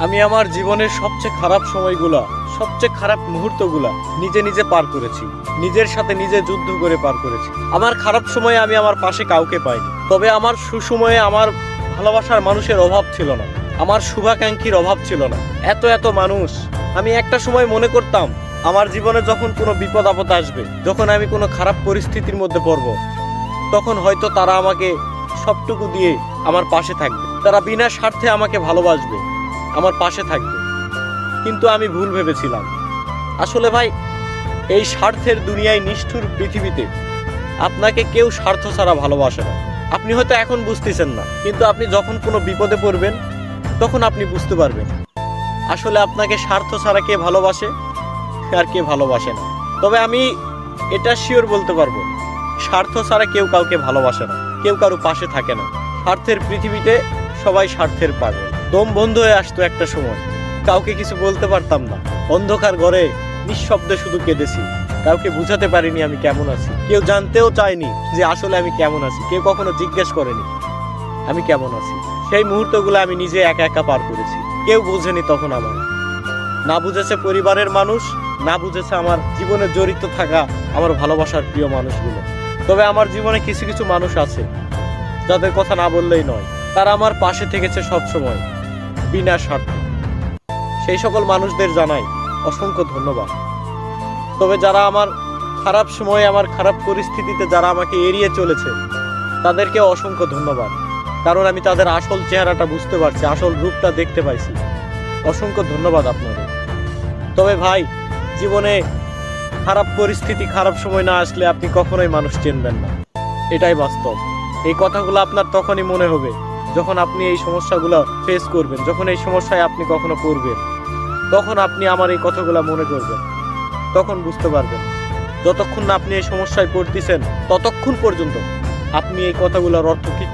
আমি আমার জীবনের সবচেয়ে খারাপ সময়গুলা, সবচেয়ে খারাপ মুহূর্তগুলা নিজে নিজে পার করেছি। নিজের সাথে নিজে যুদ্ধ করে পার করেছি। আমার খারাপ সময়ে আমি আমার পাশে কাউকে পাইনি, তবে আমার সুসময়ে আমার ভালোবাসার মানুষের অভাব ছিল না, আমার শুভাকাঙ্ক্ষীর অভাব ছিল না। এত এত মানুষ, আমি একটা সময় মনে করতাম আমার জীবনে যখন কোনো বিপদ আপদ আসবে, যখন আমি কোনো খারাপ পরিস্থিতির মধ্যে পড়ব, তখন হয়তো তারা আমাকে সবটুকু দিয়ে আমার পাশে থাকবে, তারা বিনা স্বার্থে আমাকে ভালোবাসবে, আমার পাশে থাকবে। কিন্তু আমি ভুল ভেবেছিলাম। আসলে ভাই, এই স্বার্থের দুনিয়ায়, নিষ্ঠুর পৃথিবীতে আপনাকে কেউ স্বার্থ ছাড়া ভালোবাসে না। আপনি হয়তো এখন বুঝতেছেন না, কিন্তু আপনি যখন কোনো বিপদে পড়বেন তখন আপনি বুঝতে পারবেন আসলে আপনাকে স্বার্থ ছাড়া কে ভালোবাসে আর কে ভালোবাসে না। তবে আমি এটা শিওর বলতে পারবো, স্বার্থ ছাড়া কেউ কাউকে ভালোবাসে না, কেউ কারো পাশে থাকে না। স্বার্থের পৃথিবীতে সবাই স্বার্থের পাগল। দম বন্ধ হয়ে আসতো একটা সময়, কাউকে কিছু বলতে পারতাম না। অন্ধকার ঘরে নিঃশব্দে শুধু কেঁদেছি। কাউকে বুঝাতে পারিনি আমি কেমন আছি। কেউ জানতেও চায়নি যে আসলে আমি কেমন আছি। কেউ কখনো জিজ্ঞেস করেনি আমি কেমন আছি। সেই মুহূর্তগুলো আমি নিজে একা একা পার করেছি। কেউ বুঝেনি তখন আমার, না বুঝেছে পরিবারের মানুষ, না বুঝেছে আমার জীবনে জড়িত থাকা আমার ভালোবাসার প্রিয় মানুষগুলো। তবে আমার জীবনে কিছু কিছু মানুষ আছে যাদের কথা না বললেই নয়। তারা আমার পাশে থেকেছে সব সময় বিনা স্বার্থে। সেই সকল মানুষদের জানাই অসংখ্য ধন্যবাদ। তবে যারা আমার খারাপ সময়ে, আমার খারাপ পরিস্থিতিতে যারা আমাকে এড়িয়ে চলেছে, তাদেরকে অসংখ্য ধন্যবাদ। কারণ আমি তাদের আসল চেহারাটা বুঝতে পারছি, আসল রূপটা দেখতে পাইছি। অসংখ্য ধন্যবাদ আপনাদের। তবে ভাই, জীবনে খারাপ পরিস্থিতি, খারাপ সময় না আসলে আপনি কখনোই মানুষ চিনবেন না, এটাই বাস্তব। এই কথাগুলো আপনার তখনই মনে হবে যখন আপনি এই সমস্যাগুলো ফেস করবেন, যখন এই সমস্যায় আপনি কখনো পড়বেন, তখন আপনি আমার এই কথাগুলো মনে করবেন, তখন বুঝতে পারবেন। যতক্ষণ না আপনি এই সমস্যায় পড়তেছেন ততক্ষণ পর্যন্ত আপনি এই কথাগুলোর অর্থ কিচ্ছু